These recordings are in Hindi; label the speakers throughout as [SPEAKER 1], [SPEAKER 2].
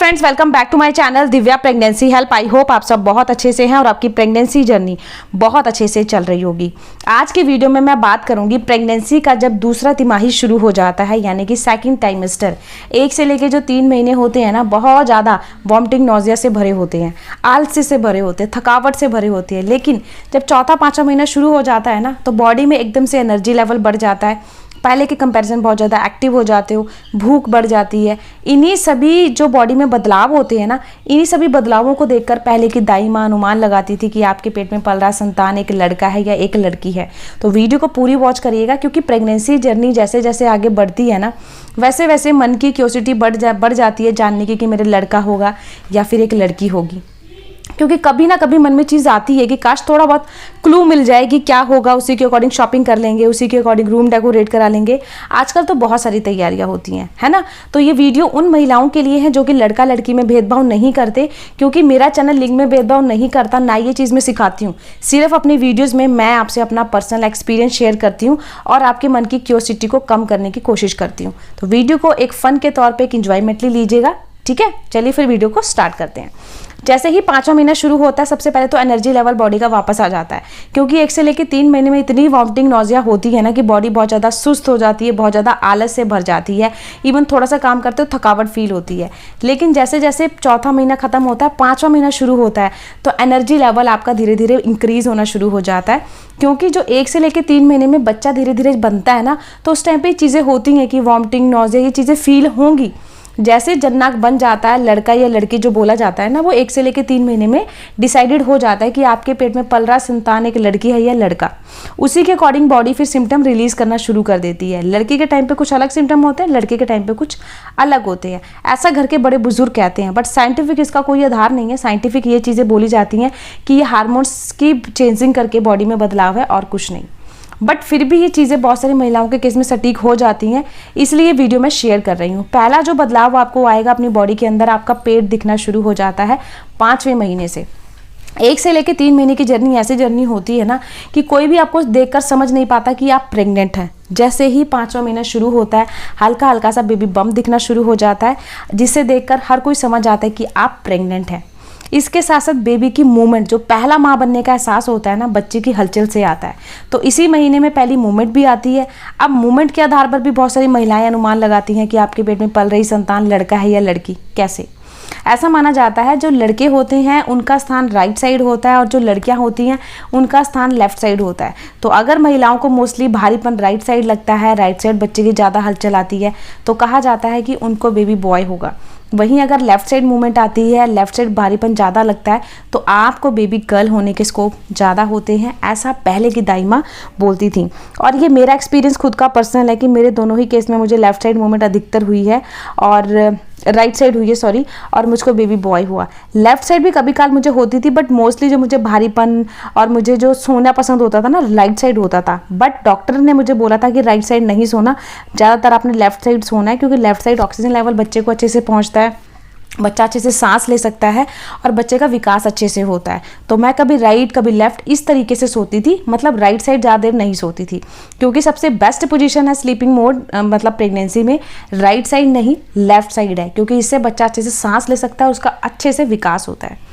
[SPEAKER 1] Friends, welcome back to my channel Divya pregnancy help. I hope आप सब बहुत अच्छे से हैं और आपकी प्रेगनेंसी जर्नी बहुत अच्छे से चल रही होगी। आज की वीडियो में मैं बात करूंगी प्रेगनेंसी का जब दूसरा तिमाही शुरू हो जाता है, यानी कि सेकंड टाइमेस्टर। 1 से लेके जो 3 महीने होते हैं ना, बहुत ज़्यादा वॉमिटिंग नोजिया से भरे होते हैं, आलसी से भरे होते हैं, थकावट से भरे होते हैं। लेकिन जब चौथा 5वां महीना शुरू हो जाता है ना, तो बॉडी में एकदम से एनर्जी लेवल बढ़ जाता है। पहले के कंपैरिजन बहुत ज़्यादा एक्टिव हो जाते हो, भूख बढ़ जाती है। इन्हीं सभी जो बॉडी में बदलाव होते हैं ना, इन्हीं सभी बदलावों को देखकर पहले की दाई माँ अनुमान लगाती थी कि आपके पेट में पल रहा संतान एक लड़का है या एक लड़की है। तो वीडियो को पूरी वॉच करिएगा, क्योंकि प्रेगनेंसी जर्नी जैसे जैसे आगे बढ़ती है ना, वैसे वैसे मन की क्यूरियोसिटी बढ़ जाती है जानने की कि मेरे लड़का होगा या फिर एक लड़की होगी। क्योंकि कभी ना कभी मन में चीज़ आती है कि काश थोड़ा बहुत क्लू मिल जाए कि क्या होगा, उसी के अकॉर्डिंग शॉपिंग कर लेंगे, उसी के अकॉर्डिंग रूम डेकोरेट करा लेंगे। आजकल तो बहुत सारी तैयारियां होती हैं, है ना। तो ये वीडियो उन महिलाओं के लिए है जो कि लड़का लड़की में भेदभाव नहीं करते, क्योंकि मेरा चैनल लिंग में भेदभाव नहीं करता, ना ये चीज़ मैं सिखाती हूँ। सिर्फ अपनी वीडियोज़ में मैं आपसे अपना पर्सनल एक्सपीरियंस शेयर करती हूँ और आपके मन की क्यूरियोसिटी को कम करने की कोशिश करती हूँ। तो वीडियो को एक फ़न के तौर पर एक इंजॉयमेंटली लीजिएगा, ठीक है। चलिए फिर वीडियो को स्टार्ट करते हैं। जैसे ही 5वां महीना शुरू होता है, सबसे पहले तो एनर्जी लेवल बॉडी का वापस आ जाता है, क्योंकि 1 से लेकर 3 महीने में इतनी वॉमिटिंग नोजिया होती है ना कि बॉडी बहुत ज़्यादा सुस्त हो जाती है, बहुत ज़्यादा आलस से भर जाती है। इवन थोड़ा सा काम करते हो थकावट फील होती है। लेकिन जैसे जैसे चौथा महीना खत्म होता है, 5वां महीना शुरू होता है, तो एनर्जी लेवल आपका धीरे धीरे इंक्रीज होना शुरू हो जाता है। क्योंकि जो 1 से लेकर 3 महीने में बच्चा धीरे धीरे बनता है ना, तो उस टाइम पर चीज़ें होती हैं कि वॉमिटिंग नोजिया ये चीज़ें फील होंगी। जैसे जन्नाक बन जाता है, लड़का या लड़की जो बोला जाता है ना, वो 1 से लेकर 3 महीने में डिसाइडेड हो जाता है कि आपके पेट में पल रहा संतान एक लड़की है या लड़का। उसी के अकॉर्डिंग बॉडी फिर सिम्टम रिलीज करना शुरू कर देती है। लड़की के टाइम पे कुछ अलग सिम्टम होते हैं, लड़के के टाइम पे कुछ अलग होते हैं। ऐसा घर के बड़े बुजुर्ग कहते हैं, बट साइंटिफिक इसका कोई आधार नहीं है। साइंटिफिक ये चीज़ें बोली जाती हैं कि ये हार्मोन्स की चेंजिंग करके बॉडी में बदलाव है और कुछ नहीं। बट फिर भी ये चीज़ें बहुत सारी महिलाओं के केस में सटीक हो जाती हैं, इसलिए वीडियो में शेयर कर रही हूँ। पहला जो बदलाव आपको आएगा अपनी बॉडी के अंदर, आपका पेट दिखना शुरू हो जाता है 5वें महीने से। 1 से लेकर 3 महीने की जर्नी ऐसी जर्नी होती है ना कि कोई भी आपको देखकर समझ नहीं पाता कि आप प्रेग्नेंट हैं। जैसे ही 5वां महीना शुरू होता है, हल्का हल्का सा बेबी बम्प दिखना शुरू हो जाता है, जिसे देखकर हर कोई समझ आता है कि आप प्रेग्नेंट हैं। इसके साथ साथ बेबी की मूवमेंट, जो पहला माँ बनने का एहसास होता है ना, बच्चे की हलचल से आता है। तो इसी महीने में पहली मूवमेंट भी आती है। अब मूवमेंट के आधार पर भी बहुत सारी महिलाएं अनुमान लगाती हैं कि आपके पेट में पल रही संतान लड़का है या लड़की। कैसे? ऐसा माना जाता है जो लड़के होते हैं उनका स्थान राइट साइड होता है और जो लड़कियां होती हैं उनका स्थान लेफ्ट साइड होता है। तो अगर महिलाओं को मोस्टली भारीपन राइट साइड लगता है, राइट साइड बच्चे की ज़्यादा हलचल आती है, तो कहा जाता है कि उनको बेबी बॉय होगा। वहीं अगर लेफ्ट साइड मूवमेंट आती है, लेफ्ट साइड भारीपन ज़्यादा लगता है, तो आपको बेबी गर्ल होने के स्कोप ज़्यादा होते हैं। ऐसा पहले की दाई माँ बोलती थी। और ये मेरा एक्सपीरियंस खुद का पर्सनल है कि मेरे दोनों ही केस में मुझे लेफ्ट साइड मूवमेंट अधिकतर हुई है और राइट साइड हुई है, सॉरी, और मुझको बेबी बॉय हुआ। लेफ्ट साइड भी कभी काल मुझे होती थी, बट मोस्टली जो मुझे भारीपन और मुझे जो सोना पसंद होता था ना, राइट साइड होता था। बट डॉक्टर ने मुझे बोला था कि राइट साइड नहीं सोना, ज़्यादातर आपने लेफ्ट साइड सोना है, क्योंकि लेफ्ट साइड ऑक्सीजन लेवल बच्चे को अच्छे से पहुँचता है, बच्चा अच्छे से सांस ले सकता है और बच्चे का विकास अच्छे से होता है। तो मैं कभी राइट कभी लेफ्ट इस तरीके से सोती थी, मतलब राइट साइड ज़्यादा देर नहीं सोती थी, क्योंकि सबसे बेस्ट पोजीशन है स्लीपिंग मोड मतलब प्रेगनेंसी में राइट साइड नहीं लेफ्ट साइड है, क्योंकि इससे बच्चा अच्छे से सांस ले सकता है, उसका अच्छे से विकास होता है।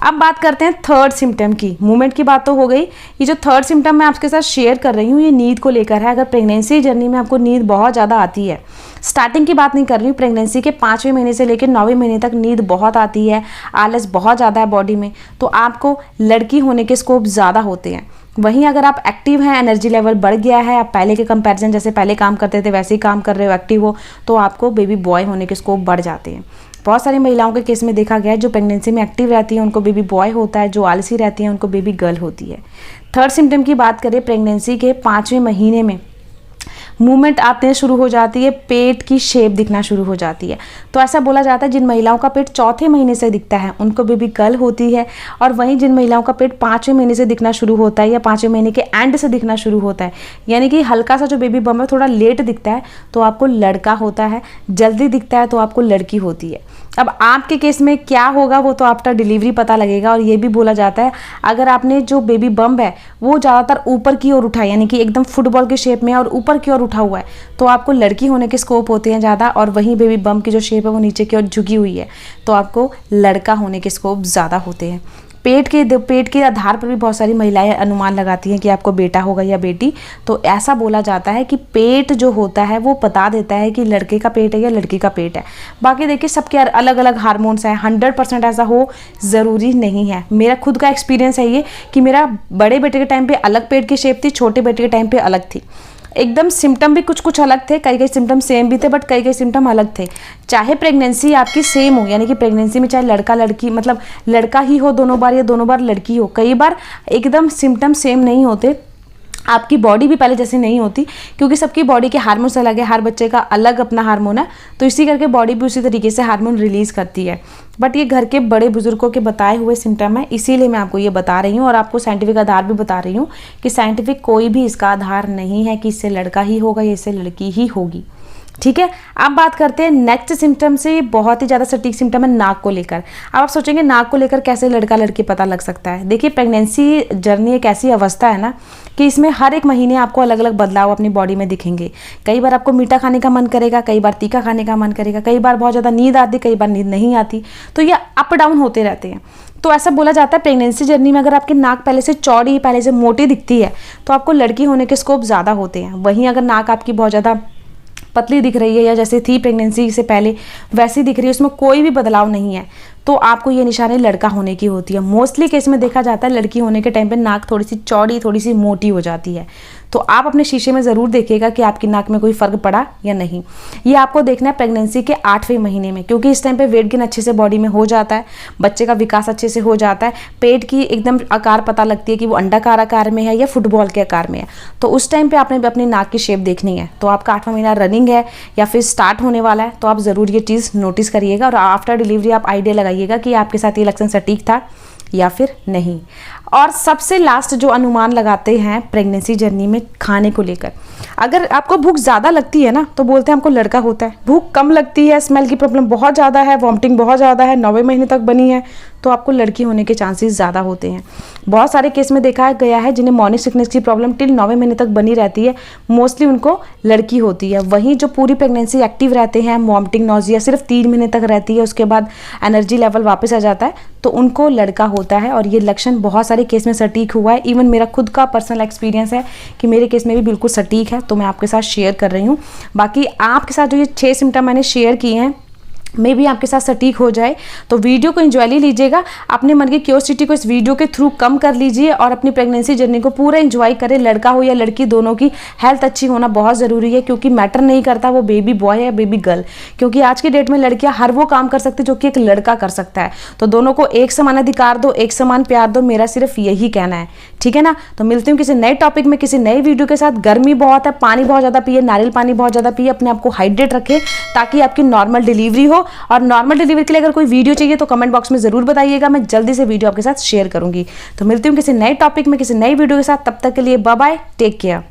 [SPEAKER 1] अब बात करते हैं थर्ड सिम्टम की। मूवमेंट की बात तो हो गई। ये जो थर्ड सिम्टम मैं आपके साथ शेयर कर रही हूँ, ये नींद को लेकर है। अगर प्रेगनेंसी जर्नी में आपको नींद बहुत ज़्यादा आती है, स्टार्टिंग की बात नहीं कर रही हूँ, प्रेगनेंसी के 5वें महीने से लेकर 9वें महीने तक नींद बहुत आती है, आलस बहुत ज़्यादा है बॉडी में, तो आपको लड़की होने के स्कोप ज़्यादा होते हैं। वहीं अगर आप एक्टिव हैं, एनर्जी लेवल बढ़ गया है, आप पहले के कंपैरिजन जैसे पहले काम करते थे वैसे ही काम कर रहे हो, एक्टिव हो, तो आपको बेबी बॉय होने के स्कोप बढ़ जाते हैं। बहुत सारी महिलाओं के केस में देखा गया है, जो प्रेगनेंसी में एक्टिव रहती है उनको बेबी बॉय होता है, जो आलसी रहती है उनको बेबी गर्ल होती है। थर्ड सिम्टम की बात करें, प्रेगनेंसी के 5वें महीने में मूवमेंट आते शुरू हो जाती है, पेट की शेप दिखना शुरू हो जाती है। तो ऐसा बोला जाता है जिन महिलाओं का पेट चौथे महीने से दिखता है उनको बेबी गर्ल होती है, और वहीं जिन महिलाओं का पेट 5वें महीने से दिखना शुरू होता है या 5वें महीने के एंड से दिखना शुरू होता है, यानी कि हल्का सा जो बेबी बम्प है थोड़ा लेट दिखता है, तो आपको लड़का होता है। जल्दी दिखता है तो आपको लड़की होती है। अब आपके केस में क्या होगा वो तो आफ्टर डिलीवरी पता लगेगा। और ये भी बोला जाता है अगर आपने जो बेबी बम्प है वो ज़्यादातर ऊपर की ओर उठा है, यानी कि एकदम फुटबॉल के शेप में और ऊपर की ओर उठा हुआ है, तो आपको लड़की होने के स्कोप होते हैं ज़्यादा। और वहीं बेबी बम्प की जो शेप है वो नीचे की ओर झुकी हुई है, तो आपको लड़का होने के स्कोप ज़्यादा होते हैं। पेट के आधार पर भी बहुत सारी महिलाएं अनुमान लगाती हैं कि आपको बेटा होगा या बेटी। तो ऐसा बोला जाता है कि पेट जो होता है वो बता देता है कि लड़के का पेट है या लड़की का पेट है। बाकी देखिए सबके अलग अलग हार्मोन्स हैं, 100% ऐसा हो ज़रूरी नहीं है। मेरा खुद का एक्सपीरियंस है ये कि मेरा बड़े बेटे के टाइम पे अलग पेट की शेप थी, छोटे बेटे के टाइम पे अलग थी। एकदम सिम्टम भी कुछ कुछ अलग थे, कई सिम्टम सेम भी थे, बट कई सिम्टम अलग थे। चाहे प्रेगनेंसी आपकी सेम हो, यानी कि प्रेगनेंसी में चाहे लड़का लड़की मतलब लड़का ही हो दोनों बार या दोनों बार लड़की हो, कई बार एकदम सिम्टम सेम नहीं होते। आपकी बॉडी भी पहले जैसी नहीं होती, क्योंकि सबकी बॉडी के हार्मोन्स अलग है, हर बच्चे का अलग अपना हार्मोन है, तो इसी करके बॉडी भी उसी तरीके से हार्मोन रिलीज करती है। बट ये घर के बड़े बुजुर्गों के बताए हुए सिम्टम है, इसीलिए मैं आपको ये बता रही हूँ और आपको साइंटिफिक आधार भी बता रही हूँ कि साइंटिफिक कोई भी इसका आधार नहीं है कि इससे लड़का ही होगा या इससे लड़की ही होगी। ठीक है, अब बात करते हैं नेक्स्ट सिम्टम से। बहुत ही ज़्यादा सटीक सिम्टम है नाक को लेकर। अब आप सोचेंगे नाक को लेकर कैसे लड़का लड़की पता लग सकता है। देखिए प्रेगनेंसी जर्नी एक ऐसी अवस्था है ना कि इसमें हर एक महीने आपको अलग अलग बदलाव अपनी बॉडी में दिखेंगे। कई बार आपको मीठा खाने का मन करेगा, कई बार तीखा खाने का मन करेगा, कई बार बहुत ज़्यादा नींद आती, कई बार नींद नहीं आती, तो ये अप डाउन होते रहते हैं। तो ऐसा बोला जाता है प्रेगनेंसी जर्नी में अगर आपकी नाक पहले से चौड़ी, पहले से मोटी दिखती है तो आपको लड़की होने के स्कोप ज़्यादा होते हैं। वहीं अगर नाक आपकी बहुत ज़्यादा पतली दिख रही है या जैसे थी प्रेगनेंसी से पहले वैसी दिख रही है, उसमें कोई भी बदलाव नहीं है, तो आपको ये निशानी लड़का होने की होती है। मोस्टली केस में देखा जाता है लड़की होने के टाइम पे नाक थोड़ी सी चौड़ी, थोड़ी सी मोटी हो जाती है। तो आप अपने शीशे में ज़रूर देखिएगा कि आपकी नाक में कोई फ़र्क पड़ा या नहीं। ये आपको देखना है प्रेगनेंसी के 8वें महीने में, क्योंकि इस टाइम पे वेट गेन अच्छे से बॉडी में हो जाता है, बच्चे का विकास अच्छे से हो जाता है, पेट की एकदम आकार पता लगती है कि वो अंडाकार आकार में है या फुटबॉल के आकार में है। तो उस टाइम पे आपने अपनी नाक की शेप देखनी है। तो आपका 8वां महीना रनिंग है या फिर स्टार्ट होने वाला है, तो आप ज़रूर ये चीज़ नोटिस करिएगा और आफ्टर डिलीवरी आप आइडिया लगाइएगा कि आपके साथ ये लक्षण सटीक था या फिर नहीं। और सबसे लास्ट जो अनुमान लगाते हैं प्रेगनेंसी जर्नी में खाने को लेकर, अगर आपको भूख ज़्यादा लगती है ना तो बोलते हैं हमको लड़का होता है। भूख कम लगती है, स्मेल की प्रॉब्लम बहुत ज़्यादा है, वॉमिटिंग बहुत ज़्यादा है, 9वें महीने तक बनी है, तो आपको लड़की होने के चांसेस ज़्यादा होते हैं। बहुत सारे केस में देखा गया है जिन्हें मॉर्निंग सिकनेस की प्रॉब्लम टिल 9वें महीने तक बनी रहती है, मोस्टली उनको लड़की होती है। वहीं जो पूरी प्रेगनेंसी एक्टिव रहते हैं, वॉमिटिंग नॉजिया सिर्फ 3 महीने तक रहती है, उसके बाद एनर्जी लेवल वापस आ जाता है, तो उनको लड़का होता है। और ये लक्षण बहुत सारे केस में सटीक हुआ है। इवन मेरा खुद का पर्सनल एक्सपीरियंस है कि मेरे केस में भी बिल्कुल सटीक है, तो मैं आपके साथ शेयर कर रही हूँ। बाकी आपके साथ जो ये 6 सिम्टम मैंने शेयर किए हैं मे भी आपके साथ सटीक हो जाए, तो वीडियो को एंजॉय लीजिएगा, अपने मन की क्यूरियोसिटी को इस वीडियो के थ्रू कम कर लीजिए और अपनी प्रेगनेंसी जर्नी को पूरा एंजॉय करें। लड़का हो या लड़की, दोनों की हेल्थ अच्छी होना बहुत ज़रूरी है, क्योंकि मैटर नहीं करता वो बेबी बॉय या बेबी गर्ल, क्योंकि आज की डेट में लड़कियां हर वो काम कर सकती जो कि एक लड़का कर सकता है। तो दोनों को एक समान अधिकार दो, एक समान प्यार दो, मेरा सिर्फ यही कहना है। ठीक है ना, तो मिलती हूँ किसी नए टॉपिक में, किसी नए वीडियो के साथ। गर्मी बहुत है, पानी बहुत ज़्यादा पिए, नारियल पानी बहुत ज़्यादा पिए, अपने आप को हाइड्रेट रखें ताकि आपकी नॉर्मल डिलीवरी हो। और नॉर्मल डिलीवरी के लिए अगर कोई वीडियो चाहिए तो कमेंट बॉक्स में ज़रूर बताइएगा, मैं जल्दी से वीडियो आपके साथ शेयर करूंगी। तो मिलती हूँ किसी नए टॉपिक में, किसी नई वीडियो के साथ। तब तक के लिए बाय बाय, टेक केयर।